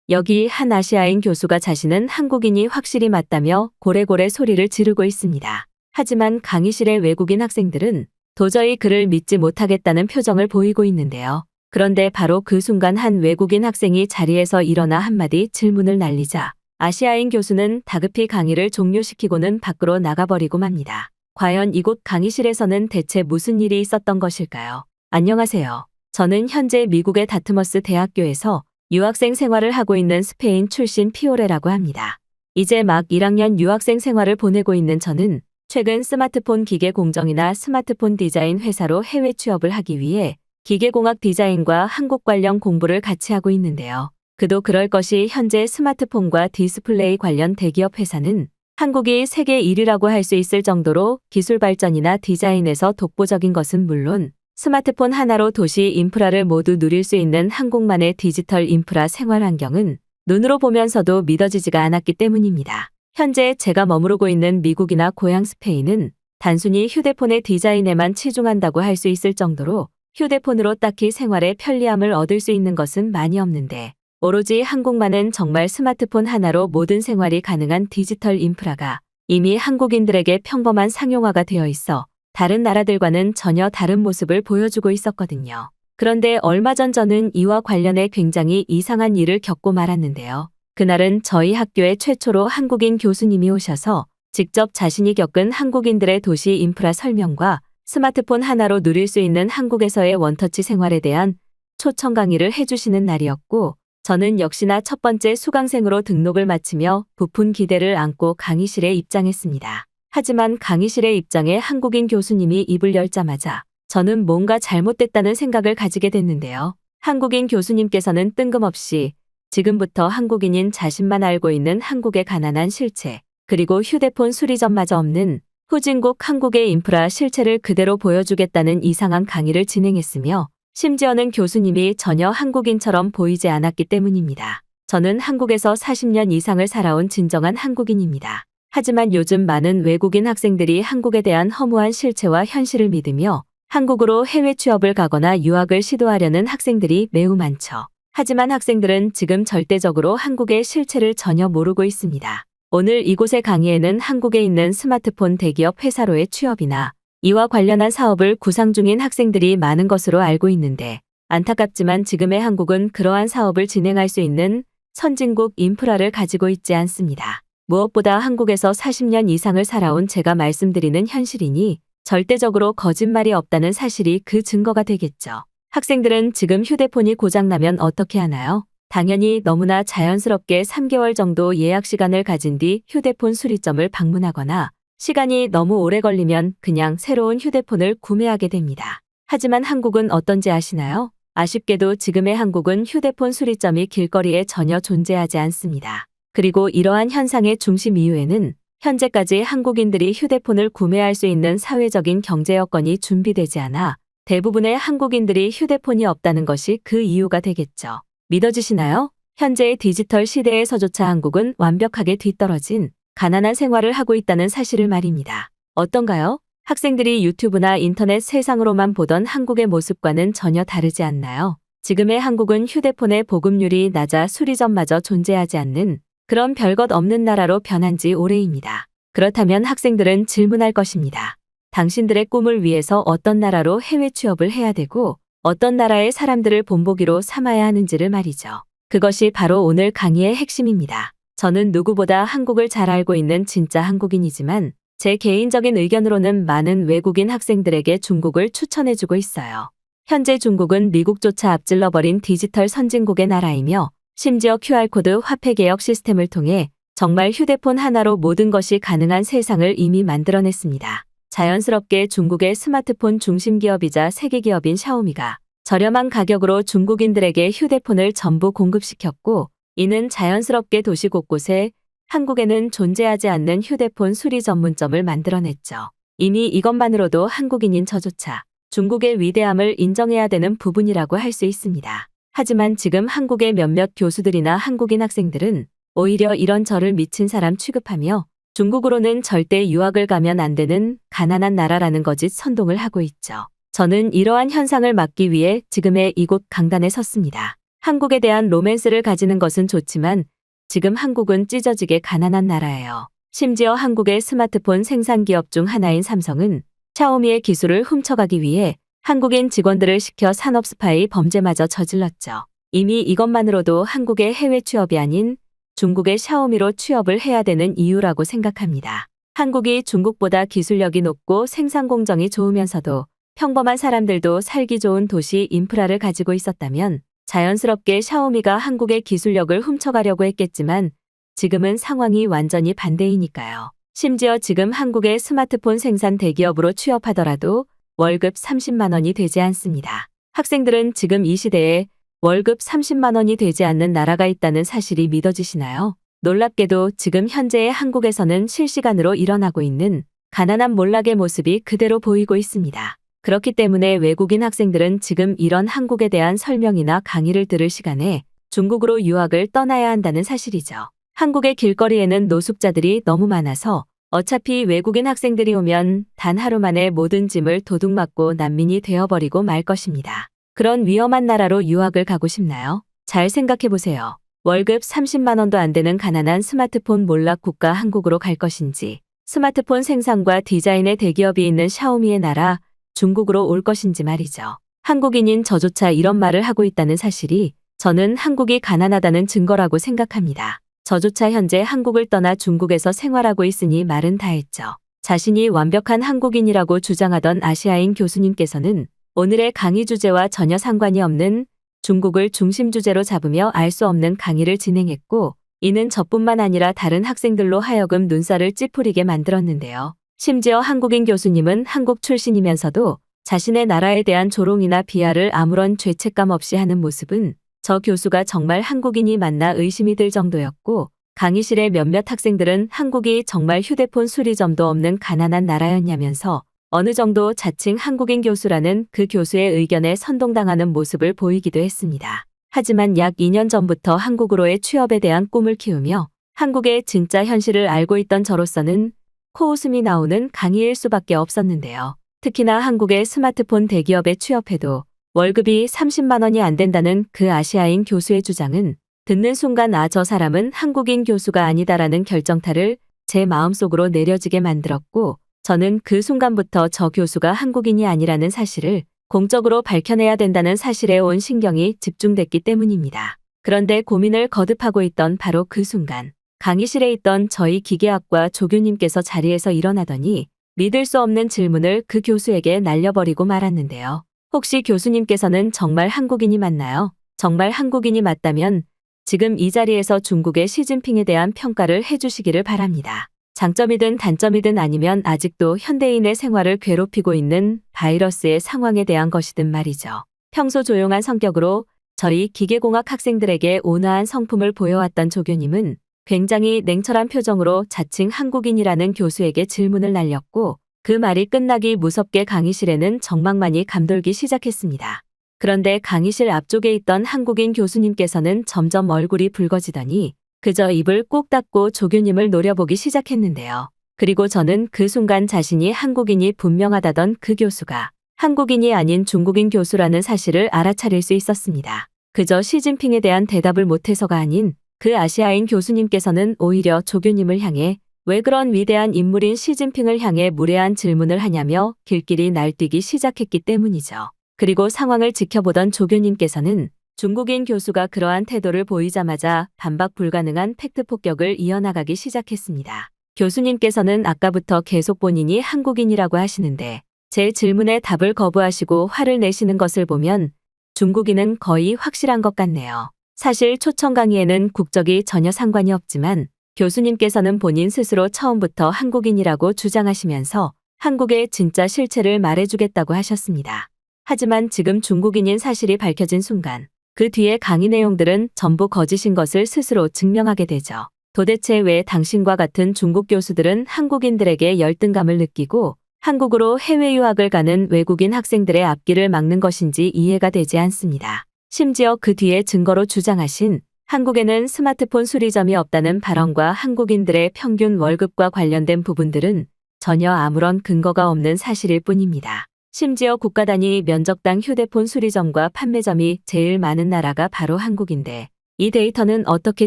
여기 한 아시아인 교수가 자신은 한국인이 확실히 맞다며 고래고래 소리를 지르고 있습니다. 하지만 강의실의 외국인 학생들은 도저히 그를 믿지 못하겠다는 표정을 보이고 있는데요. 그런데 바로 그 순간 한 외국인 학생이 자리에서 일어나 한마디 질문을 날리자 아시아인 교수는 다급히 강의를 종료시키고는 밖으로 나가버리고 맙니다. 과연 이곳 강의실에서는 대체 무슨 일이 있었던 것일까요? 안녕하세요. 저는 현재 미국의 다트머스 대학교에서 유학생 생활을 하고 있는 스페인 출신 피오레라고 합니다. 이제 막 1학년 유학생 생활을 보내고 있는 저는 최근 스마트폰 기계 공정이나 스마트폰 디자인 회사로 해외 취업을 하기 위해 기계공학 디자인과 한국 관련 공부를 같이 하고 있는데요. 그도 그럴 것이 현재 스마트폰과 디스플레이 관련 대기업 회사는 한국이 세계 1위라고 할 수 있을 정도로 기술 발전이나 디자인에서 독보적인 것은 물론 스마트폰 하나로 도시 인프라를 모두 누릴 수 있는 한국만의 디지털 인프라 생활 환경은 눈으로 보면서도 믿어지지가 않았기 때문입니다. 현재 제가 머무르고 있는 미국이나 고향 스페인은 단순히 휴대폰의 디자인에만 치중한다고 할 수 있을 정도로 휴대폰으로 딱히 생활의 편리함을 얻을 수 있는 것은 많이 없는데 오로지 한국만은 정말 스마트폰 하나로 모든 생활이 가능한 디지털 인프라가 이미 한국인들에게 평범한 상용화가 되어 있어 다른 나라들과는 전혀 다른 모습을 보여주고 있었거든요. 그런데 얼마 전 저는 이와 관련해 굉장히 이상한 일을 겪고 말았는데요. 그날은 저희 학교에 최초로 한국인 교수님이 오셔서 직접 자신이 겪은 한국인들의 도시 인프라 설명과 스마트폰 하나로 누릴 수 있는 한국에서의 원터치 생활에 대한 초청 강의를 해주시는 날이었고 저는 역시나 첫 번째 수강생으로 등록을 마치며 부푼 기대를 안고 강의실에 입장했습니다. 하지만 강의실에 입장해 한국인 교수님이 입을 열자마자 저는 뭔가 잘못됐다는 생각을 가지게 됐는데요. 한국인 교수님께서는 뜬금없이 지금부터 한국인인 자신만 알고 있는 한국의 가난한 실체, 그리고 휴대폰 수리점마저 없는 후진국 한국의 인프라 실체를 그대로 보여주겠다는 이상한 강의를 진행했으며 심지어는 교수님이 전혀 한국인처럼 보이지 않았기 때문입니다. 저는 한국에서 40년 이상을 살아온 진정한 한국인입니다. 하지만 요즘 많은 외국인 학생들이 한국에 대한 허무한 실체와 현실을 믿으며 한국으로 해외 취업을 가거나 유학을 시도하려는 학생들이 매우 많죠. 하지만 학생들은 지금 절대적으로 한국의 실체를 전혀 모르고 있습니다. 오늘 이곳의 강의에는 한국에 있는 스마트폰 대기업 회사로의 취업이나 이와 관련한 사업을 구상 중인 학생들이 많은 것으로 알고 있는데 안타깝지만 지금의 한국은 그러한 사업을 진행할 수 있는 선진국 인프라를 가지고 있지 않습니다. 무엇보다 한국에서 40년 이상을 살아온 제가 말씀드리는 현실이니 절대적으로 거짓말이 없다는 사실이 그 증거가 되겠죠. 학생들은 지금 휴대폰이 고장나면 어떻게 하나요? 당연히 너무나 자연스럽게 3개월 정도 예약 시간을 가진 뒤 휴대폰 수리점을 방문하거나 시간이 너무 오래 걸리면 그냥 새로운 휴대폰을 구매하게 됩니다. 하지만 한국은 어떤지 아시나요? 아쉽게도 지금의 한국은 휴대폰 수리점이 길거리에 전혀 존재하지 않습니다. 그리고 이러한 현상의 중심 이유에는 현재까지 한국인들이 휴대폰을 구매할 수 있는 사회적인 경제 여건이 준비되지 않아 대부분의 한국인들이 휴대폰이 없다는 것이 그 이유가 되겠죠. 믿어지시나요? 현재의 디지털 시대에서조차 한국은 완벽하게 뒤떨어진 가난한 생활을 하고 있다는 사실을 말입니다. 어떤가요? 학생들이 유튜브나 인터넷 세상으로만 보던 한국의 모습과는 전혀 다르지 않나요? 지금의 한국은 휴대폰의 보급률이 낮아 수리점마저 존재하지 않는 그런 별것 없는 나라로 변한 지 오래입니다. 그렇다면 학생들은 질문할 것입니다. 당신들의 꿈을 위해서 어떤 나라로 해외 취업을 해야 되고 어떤 나라의 사람들을 본보기로 삼아야 하는지를 말이죠. 그것이 바로 오늘 강의의 핵심입니다. 저는 누구보다 한국을 잘 알고 있는 진짜 한국인이지만 제 개인적인 의견으로는 많은 외국인 학생들에게 중국을 추천해주고 있어요. 현재 중국은 미국조차 앞질러버린 디지털 선진국의 나라이며 심지어 QR코드 화폐 개혁 시스템을 통해 정말 휴대폰 하나로 모든 것이 가능한 세상을 이미 만들어냈습니다. 자연스럽게 중국의 스마트폰 중심 기업이자 세계 기업인 샤오미가 저렴한 가격으로 중국인들에게 휴대폰을 전부 공급시켰고 이는 자연스럽게 도시 곳곳에 한국에는 존재하지 않는 휴대폰 수리 전문점을 만들어냈죠. 이미 이것만으로도 한국인인 저조차 중국의 위대함을 인정해야 되는 부분이라고 할 수 있습니다. 하지만 지금 한국의 몇몇 교수들이나 한국인 학생들은 오히려 이런 저를 미친 사람 취급하며 중국으로는 절대 유학을 가면 안 되는 가난한 나라라는 거짓 선동을 하고 있죠. 저는 이러한 현상을 막기 위해 지금의 이곳 강단에 섰습니다. 한국에 대한 로맨스를 가지는 것은 좋지만 지금 한국은 찢어지게 가난한 나라예요. 심지어 한국의 스마트폰 생산 기업 중 하나인 삼성은 샤오미의 기술을 훔쳐가기 위해 한국인 직원들을 시켜 산업 스파이 범죄마저 저질렀죠. 이미 이것만으로도 한국의 해외 취업이 아닌 중국의 샤오미로 취업을 해야 되는 이유라고 생각합니다. 한국이 중국보다 기술력이 높고 생산 공정이 좋으면서도 평범한 사람들도 살기 좋은 도시 인프라를 가지고 있었다면 자연스럽게 샤오미가 한국의 기술력을 훔쳐가려고 했겠지만 지금은 상황이 완전히 반대이니까요. 심지어 지금 한국의 스마트폰 생산 대기업으로 취업하더라도 월급 30만 원이 되지 않습니다. 학생들은 지금 이 시대에 월급 30만 원이 되지 않는 나라가 있다는 사실이 믿어지시나요? 놀랍게도 지금 현재의 한국에서는 실시간으로 일어나고 있는 가난한 몰락의 모습이 그대로 보이고 있습니다. 그렇기 때문에 외국인 학생들은 지금 이런 한국에 대한 설명이나 강의를 들을 시간에 중국으로 유학을 떠나야 한다는 사실이죠. 한국의 길거리에는 노숙자들이 너무 많아서 어차피 외국인 학생들이 오면 단 하루 만에 모든 짐을 도둑맞고 난민이 되어버리고 말 것입니다. 그런 위험한 나라로 유학을 가고 싶나요? 잘 생각해보세요. 월급 30만 원도 안 되는 가난한 스마트폰 몰락 국가 한국으로 갈 것인지, 스마트폰 생산과 디자인의 대기업이 있는 샤오미의 나라 중국으로 올 것인지 말이죠. 한국인인 저조차 이런 말을 하고 있다는 사실이 저는 한국이 가난하다는 증거라고 생각합니다. 저조차 현재 한국을 떠나 중국에서 생활하고 있으니 말은 다 했죠. 자신이 완벽한 한국인이라고 주장하던 아시아인 교수님께서는 오늘의 강의 주제와 전혀 상관이 없는 중국을 중심 주제로 잡으며 알 수 없는 강의를 진행했고 이는 저뿐만 아니라 다른 학생들로 하여금 눈살을 찌푸리게 만들었는데요. 심지어 한국인 교수님은 한국 출신이면서도 자신의 나라에 대한 조롱이나 비하를 아무런 죄책감 없이 하는 모습은 저 교수가 정말 한국인이 맞나 의심이 들 정도였고 강의실의 몇몇 학생들은 한국이 정말 휴대폰 수리점도 없는 가난한 나라였냐면서 어느 정도 자칭 한국인 교수라는 그 교수의 의견에 선동당하는 모습을 보이기도 했습니다. 하지만 약 2년 전부터 한국으로의 취업에 대한 꿈을 키우며 한국의 진짜 현실을 알고 있던 저로서는 코웃음이 나오는 강의일 수밖에 없었는데요. 특히나 한국의 스마트폰 대기업에 취업해도 월급이 30만 원이 안 된다는 그 아시아인 교수의 주장은 듣는 순간 저 사람은 한국인 교수가 아니다라는 결정타를 제 마음속으로 내려지게 만들었고 저는 그 순간부터 저 교수가 한국인이 아니라는 사실을 공적으로 밝혀내야 된다는 사실에 온 신경이 집중됐기 때문입니다. 그런데 고민을 거듭하고 있던 바로 그 순간 강의실에 있던 저희 기계학과 조교님께서 자리에서 일어나더니 믿을 수 없는 질문을 그 교수에게 날려버리고 말았는데요. 혹시 교수님께서는 정말 한국인이 맞나요? 정말 한국인이 맞다면 지금 이 자리에서 중국의 시진핑에 대한 평가를 해주시기를 바랍니다. 장점이든 단점이든 아니면 아직도 현대인의 생활을 괴롭히고 있는 바이러스의 상황에 대한 것이든 말이죠. 평소 조용한 성격으로 저희 기계공학 학생들에게 온화한 성품을 보여왔던 조교님은 굉장히 냉철한 표정으로 자칭 한국인이라는 교수에게 질문을 날렸고 그 말이 끝나기 무섭게 강의실에는 정막만이 감돌기 시작했습니다. 그런데 강의실 앞쪽에 있던 한국인 교수님께서는 점점 얼굴이 붉어지더니 그저 입을 꼭 닫고 조교님을 노려보기 시작했는데요. 그리고 저는 그 순간 자신이 한국인이 분명하다던 그 교수가 한국인이 아닌 중국인 교수라는 사실을 알아차릴 수 있었습니다. 그저 시진핑에 대한 대답을 못해서가 아닌 그 아시아인 교수님께서는 오히려 조교님을 향해 왜 그런 위대한 인물인 시진핑을 향해 무례한 질문을 하냐며 길길이 날뛰기 시작했기 때문이죠. 그리고 상황을 지켜보던 조교님께서는 중국인 교수가 그러한 태도를 보이자마자 반박 불가능한 팩트 폭격을 이어나가기 시작했습니다. 교수님께서는 아까부터 계속 본인이 한국인이라고 하시는데 제 질문에 답을 거부하시고 화를 내시는 것을 보면 중국인은 거의 확실한 것 같네요. 사실 초청 강의에는 국적이 전혀 상관이 없지만 교수님께서는 본인 스스로 처음부터 한국인이라고 주장하시면서 한국의 진짜 실체를 말해주겠다고 하셨습니다. 하지만 지금 중국인인 사실이 밝혀진 순간 그 뒤에 강의 내용들은 전부 거짓인 것을 스스로 증명하게 되죠. 도대체 왜 당신과 같은 중국 교수들은 한국인들에게 열등감을 느끼고 한국으로 해외 유학을 가는 외국인 학생들의 앞길을 막는 것인지 이해가 되지 않습니다. 심지어 그 뒤에 증거로 주장하신 한국에는 스마트폰 수리점이 없다는 발언과 한국인들의 평균 월급과 관련된 부분들은 전혀 아무런 근거가 없는 사실일 뿐입니다. 심지어 국가 단위 면적당 휴대폰 수리점과 판매점이 제일 많은 나라가 바로 한국인데 이 데이터는 어떻게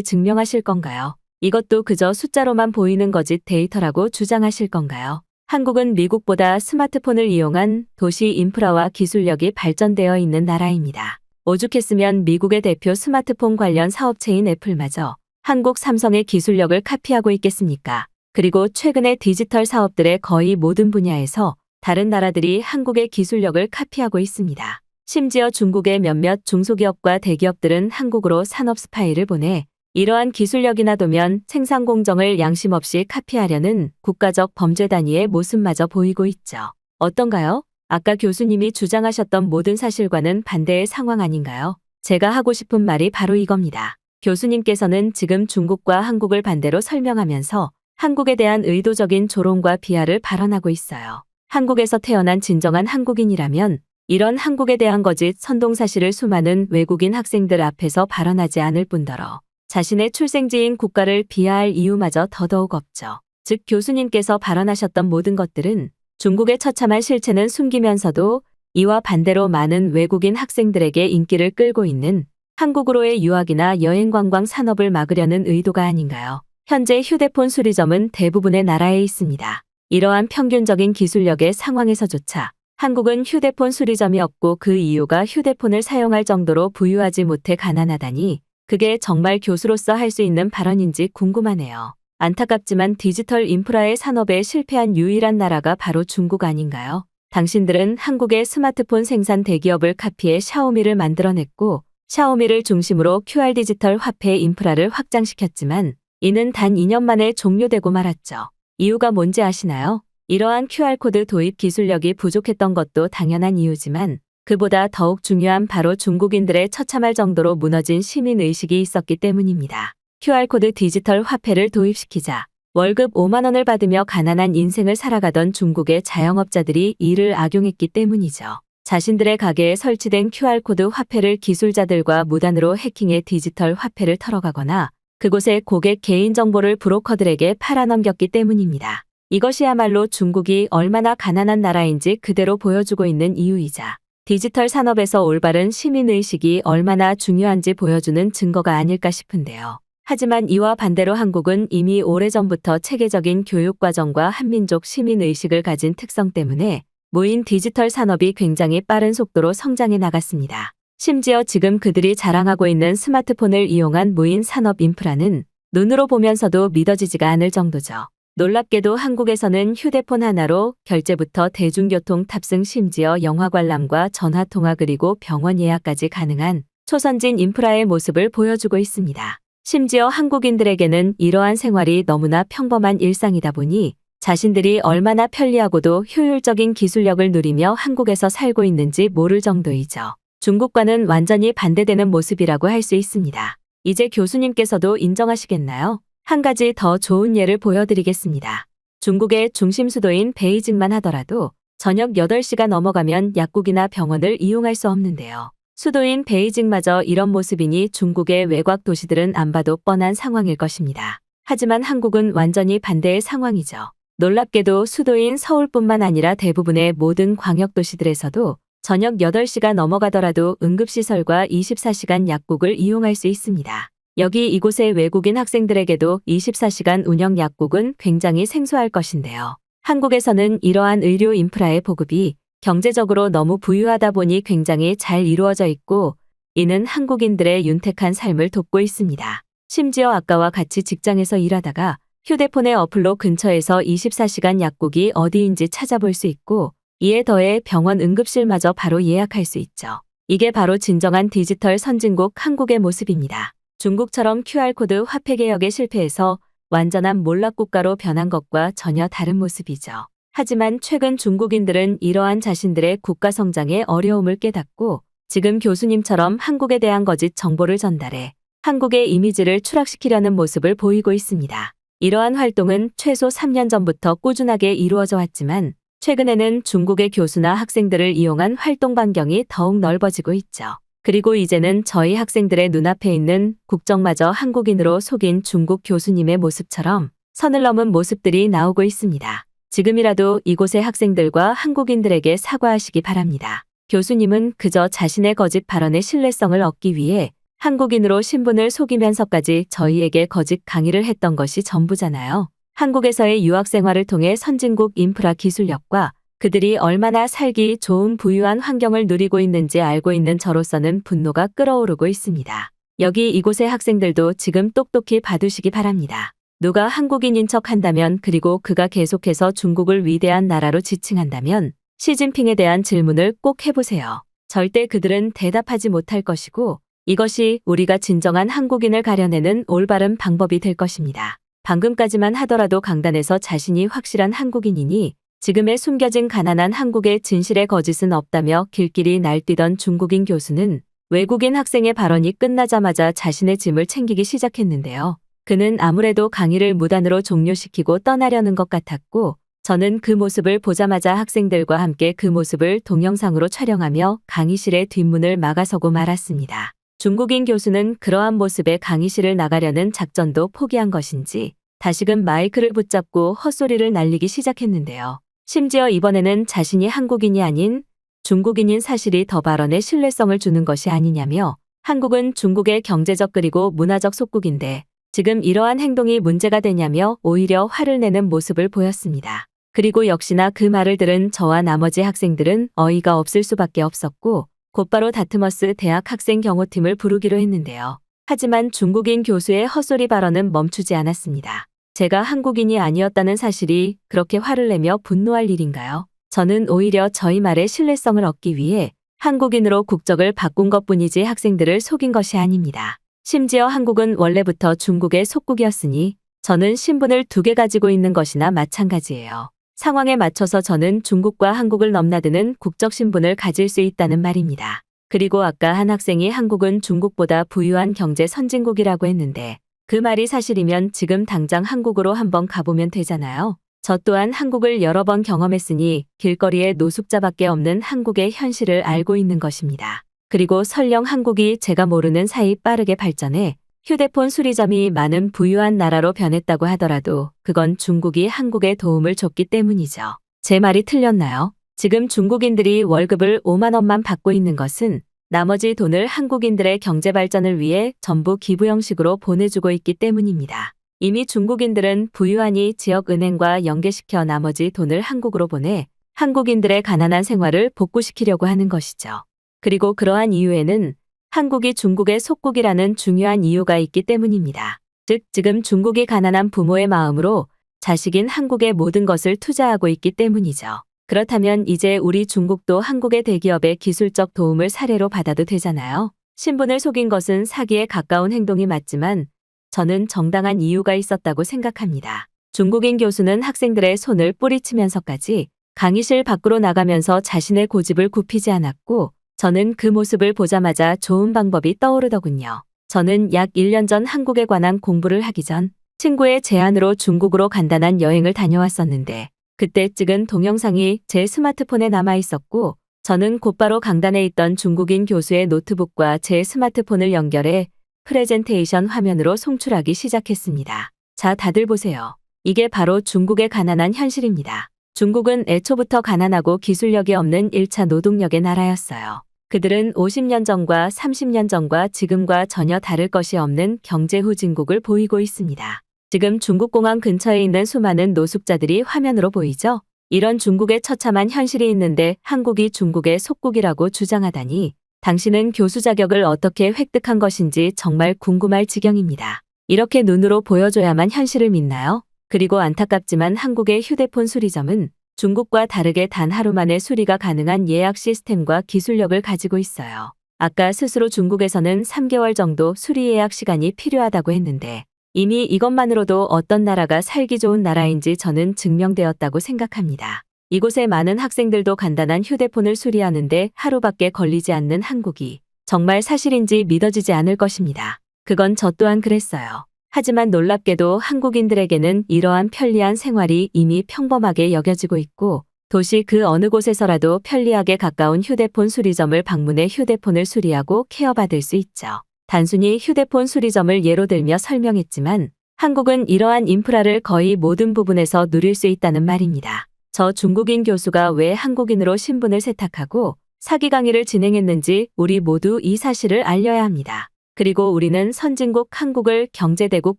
증명하실 건가요? 이것도 그저 숫자로만 보이는 거짓 데이터라고 주장하실 건가요? 한국은 미국보다 스마트폰을 이용한 도시 인프라와 기술력이 발전되어 있는 나라입니다. 오죽했으면 미국의 대표 스마트폰 관련 사업체인 애플마저 한국 삼성의 기술력을 카피하고 있겠습니까? 그리고 최근의 디지털 사업들의 거의 모든 분야에서 다른 나라들이 한국의 기술력을 카피하고 있습니다. 심지어 중국의 몇몇 중소기업과 대기업들은 한국으로 산업 스파이를 보내 이러한 기술력이나 도면 생산 공정을 양심 없이 카피하려는 국가적 범죄 단위의 모습마저 보이고 있죠. 어떤가요? 아까 교수님이 주장하셨던 모든 사실과는 반대의 상황 아닌가요? 제가 하고 싶은 말이 바로 이겁니다. 교수님께서는 지금 중국과 한국을 반대로 설명하면서 한국에 대한 의도적인 조롱과 비하를 발언하고 있어요. 한국에서 태어난 진정한 한국인이라면 이런 한국에 대한 거짓 선동사실을 수많은 외국인 학생들 앞에서 발언하지 않을 뿐더러 자신의 출생지인 국가를 비하할 이유마저 더더욱 없죠. 즉 교수님께서 발언하셨던 모든 것들은 중국의 처참한 실체는 숨기면서도 이와 반대로 많은 외국인 학생들에게 인기를 끌고 있는 한국으로의 유학이나 여행 관광 산업을 막으려는 의도가 아닌가요? 현재 휴대폰 수리점은 대부분의 나라에 있습니다. 이러한 평균적인 기술력의 상황에서조차 한국은 휴대폰 수리점이 없고 그 이유가 휴대폰을 사용할 정도로 부유하지 못해 가난하다니 그게 정말 교수로서 할 수 있는 발언인지 궁금하네요. 안타깝지만 디지털 인프라의 산업에 실패한 유일한 나라가 바로 중국 아닌가요? 당신들은 한국의 스마트폰 생산 대기업을 카피해 샤오미를 만들어냈고 샤오미를 중심으로 QR 디지털 화폐 인프라를 확장시켰지만 이는 단 2년 만에 종료되고 말았죠. 이유가 뭔지 아시나요? 이러한 QR코드 도입 기술력이 부족했던 것도 당연한 이유지만 그보다 더욱 중요한 바로 중국인들의 처참할 정도로 무너진 시민의식이 있었기 때문입니다. QR코드 디지털 화폐를 도입시키자 월급 5만 원을 받으며 가난한 인생을 살아가던 중국의 자영업자들이 이를 악용했기 때문이죠. 자신들의 가게에 설치된 QR코드 화폐를 기술자들과 무단으로 해킹해 디지털 화폐를 털어가거나 그곳의 고객 개인정보를 브로커들에게 팔아넘겼기 때문입니다. 이것이야말로 중국이 얼마나 가난한 나라인지 그대로 보여주고 있는 이유이자 디지털 산업에서 올바른 시민의식이 얼마나 중요한지 보여주는 증거가 아닐까 싶은데요. 하지만 이와 반대로 한국은 이미 오래전부터 체계적인 교육과정과 한민족 시민의식을 가진 특성 때문에 무인 디지털 산업이 굉장히 빠른 속도로 성장해 나갔습니다. 심지어 지금 그들이 자랑하고 있는 스마트폰을 이용한 무인 산업 인프라는 눈으로 보면서도 믿어지지가 않을 정도죠. 놀랍게도 한국에서는 휴대폰 하나로 결제부터 대중교통 탑승 심지어 영화 관람과 전화 통화 그리고 병원 예약까지 가능한 초선진 인프라의 모습을 보여주고 있습니다. 심지어 한국인들에게는 이러한 생활이 너무나 평범한 일상이다 보니 자신들이 얼마나 편리하고도 효율적인 기술력을 누리며 한국에서 살고 있는지 모를 정도이죠. 중국과는 완전히 반대되는 모습이라고 할 수 있습니다. 이제 교수님께서도 인정하시겠나요? 한 가지 더 좋은 예를 보여드리겠습니다. 중국의 중심 수도인 베이징만 하더라도 저녁 8시가 넘어가면 약국이나 병원을 이용할 수 없는데요. 수도인 베이징마저 이런 모습이니 중국의 외곽 도시들은 안 봐도 뻔한 상황일 것입니다. 하지만 한국은 완전히 반대의 상황이죠. 놀랍게도 수도인 서울뿐만 아니라 대부분의 모든 광역도시들에서도 저녁 8시가 넘어가더라도 응급시설과 24시간 약국을 이용할 수 있습니다. 여기 이곳의 외국인 학생들에게도 24시간 운영 약국은 굉장히 생소할 것인데요. 한국에서는 이러한 의료 인프라의 보급이 경제적으로 너무 부유하다 보니 굉장히 잘 이루어져 있고 이는 한국인들의 윤택한 삶을 돕고 있습니다. 심지어 아까와 같이 직장에서 일하다가 휴대폰의 어플로 근처에서 24시간 약국이 어디인지 찾아볼 수 있고 이에 더해 병원 응급실마저 바로 예약할 수 있죠. 이게 바로 진정한 디지털 선진국 한국의 모습입니다. 중국처럼 QR코드 화폐 개혁에 실패해서 완전한 몰락국가로 변한 것과 전혀 다른 모습이죠. 하지만 최근 중국인들은 이러한 자신들의 국가 성장의 어려움을 깨닫고 지금 교수님처럼 한국에 대한 거짓 정보를 전달해 한국의 이미지를 추락시키려는 모습을 보이고 있습니다. 이러한 활동은 최소 3년 전부터 꾸준하게 이루어져 왔지만 최근에는 중국의 교수나 학생들을 이용한 활동 반경이 더욱 넓어지고 있죠. 그리고 이제는 저희 학생들의 눈앞에 있는 국적마저 한국인으로 속인 중국 교수님의 모습처럼 선을 넘은 모습들이 나오고 있습니다. 지금이라도 이곳의 학생들과 한국인들에게 사과하시기 바랍니다. 교수님은 그저 자신의 거짓 발언의 신뢰성을 얻기 위해 한국인으로 신분을 속이면서까지 저희에게 거짓 강의를 했던 것이 전부잖아요. 한국에서의 유학 생활을 통해 선진국 인프라 기술력과 그들이 얼마나 살기 좋은 부유한 환경을 누리고 있는지 알고 있는 저로서는 분노가 끓어오르고 있습니다. 여기 이곳의 학생들도 지금 똑똑히 봐두시기 바랍니다. 누가 한국인인 척 한다면 그리고 그가 계속해서 중국을 위대한 나라로 지칭한다면 시진핑에 대한 질문을 꼭 해보세요. 절대 그들은 대답하지 못할 것이고 이것이 우리가 진정한 한국인을 가려내는 올바른 방법이 될 것입니다. 방금까지만 하더라도 강단에서 자신이 확실한 한국인이니 지금의 숨겨진 가난한 한국의 진실의 거짓은 없다며 길길이 날뛰던 중국인 교수는 외국인 학생의 발언이 끝나자마자 자신의 짐을 챙기기 시작했는데요. 그는 아무래도 강의를 무단으로 종료시키고 떠나려는 것 같았고 저는 그 모습을 보자마자 학생들과 함께 그 모습을 동영상으로 촬영하며 강의실의 뒷문을 막아서고 말았습니다. 중국인 교수는 그러한 모습에 강의실을 나가려는 작전도 포기한 것인지 다시금 마이크를 붙잡고 헛소리를 날리기 시작했는데요. 심지어 이번에는 자신이 한국인이 아닌 중국인인 사실이 더 발언에 신뢰성을 주는 것이 아니냐며 한국은 중국의 경제적 그리고 문화적 속국인데 지금 이러한 행동이 문제가 되냐며 오히려 화를 내는 모습을 보였습니다. 그리고 역시나 그 말을 들은 저와 나머지 학생들은 어이가 없을 수밖에 없었고 곧바로 다트머스 대학 학생 경호팀을 부르기로 했는데요. 하지만 중국인 교수의 헛소리 발언은 멈추지 않았습니다. 제가 한국인이 아니었다는 사실이 그렇게 화를 내며 분노할 일인가요? 저는 오히려 저희 말의 신뢰성을 얻기 위해 한국인으로 국적을 바꾼 것뿐이지 학생들을 속인 것이 아닙니다. 심지어 한국은 원래부터 중국의 속국이었으니 저는 신분을 2개 가지고 있는 것이나 마찬가지예요. 상황에 맞춰서 저는 중국과 한국을 넘나드는 국적 신분을 가질 수 있다는 말입니다. 그리고 아까 한 학생이 한국은 중국보다 부유한 경제 선진국이라고 했는데 그 말이 사실이면 지금 당장 한국으로 한번 가보면 되잖아요. 저 또한 한국을 여러 번 경험했으니 길거리에 노숙자밖에 없는 한국의 현실을 알고 있는 것입니다. 그리고 설령 한국이 제가 모르는 사이 빠르게 발전해 휴대폰 수리점이 많은 부유한 나라로 변했다고 하더라도 그건 중국이 한국에 도움을 줬기 때문이죠. 제 말이 틀렸나요? 지금 중국인들이 월급을 5만 원만 받고 있는 것은 나머지 돈을 한국인들의 경제 발전을 위해 전부 기부 형식으로 보내주고 있기 때문입니다. 이미 중국인들은 부유하니 지역은행과 연계시켜 나머지 돈을 한국으로 보내 한국인들의 가난한 생활을 복구시키려고 하는 것이죠. 그리고 그러한 이유에는 한국이 중국의 속국이라는 중요한 이유가 있기 때문입니다. 즉, 지금 중국이 가난한 부모의 마음으로 자식인 한국의 모든 것을 투자하고 있기 때문이죠. 그렇다면 이제 우리 중국도 한국의 대기업의 기술적 도움을 사례로 받아도 되잖아요. 신분을 속인 것은 사기에 가까운 행동이 맞지만 저는 정당한 이유가 있었다고 생각합니다. 중국인 교수는 학생들의 손을 뿌리치면서까지 강의실 밖으로 나가면서 자신의 고집을 굽히지 않았고 저는 그 모습을 보자마자 좋은 방법이 떠오르더군요. 저는 약 1년 전 한국에 관한 공부를 하기 전 친구의 제안으로 중국으로 간단한 여행을 다녀왔었는데 그때 찍은 동영상이 제 스마트폰에 남아 있었고 저는 곧바로 강단에 있던 중국인 교수의 노트북과 제 스마트폰을 연결해 프레젠테이션 화면으로 송출하기 시작했습니다. 자, 다들 보세요. 이게 바로 중국의 가난한 현실입니다. 중국은 애초부터 가난하고 기술력이 없는 1차 노동력의 나라였어요. 그들은 50년 전과 30년 전과 지금과 전혀 다를 것이 없는 경제 후진국을 보이고 있습니다. 지금 중국공항 근처에 있는 수많은 노숙자들이 화면으로 보이죠? 이런 중국의 처참한 현실이 있는데 한국이 중국의 속국이라고 주장하다니 당신은 교수 자격을 어떻게 획득한 것인지 정말 궁금할 지경입니다. 이렇게 눈으로 보여줘야만 현실을 믿나요? 그리고 안타깝지만 한국의 휴대폰 수리점은 중국과 다르게 단 하루 만에 수리가 가능한 예약 시스템과 기술력을 가지고 있어요. 아까 스스로 중국에서는 3개월 정도 수리 예약 시간이 필요하다고 했는데 이미 이것만으로도 어떤 나라가 살기 좋은 나라인지 저는 증명되었다고 생각합니다. 이곳에 많은 학생들도 간단한 휴대폰을 수리하는데 하루밖에 걸리지 않는 한국이 정말 사실인지 믿어지지 않을 것입니다. 그건 저 또한 그랬어요. 하지만 놀랍게도 한국인들에게는 이러한 편리한 생활이 이미 평범하게 여겨지고 있고 도시 그 어느 곳에서라도 편리하게 가까운 휴대폰 수리점을 방문해 휴대폰을 수리하고 케어받을 수 있죠. 단순히 휴대폰 수리점을 예로 들며 설명했지만 한국은 이러한 인프라를 거의 모든 부분에서 누릴 수 있다는 말입니다. 저 중국인 교수가 왜 한국인으로 신분을 세탁하고 사기 강의를 진행했는지 우리 모두 이 사실을 알려야 합니다. 그리고 우리는 선진국 한국을 경제대국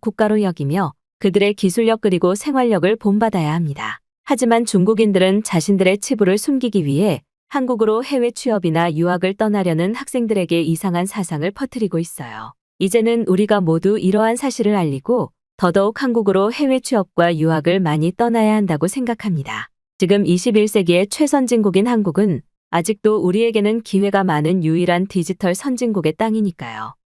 국가로 여기며 그들의 기술력 그리고 생활력을 본받아야 합니다. 하지만 중국인들은 자신들의 치부를 숨기기 위해 한국으로 해외 취업이나 유학을 떠나려는 학생들에게 이상한 사상을 퍼뜨리고 있어요. 이제는 우리가 모두 이러한 사실을 알리고 더더욱 한국으로 해외 취업과 유학을 많이 떠나야 한다고 생각합니다. 지금 21세기의 최선진국인 한국은 아직도 우리에게는 기회가 많은 유일한 디지털 선진국의 땅이니까요.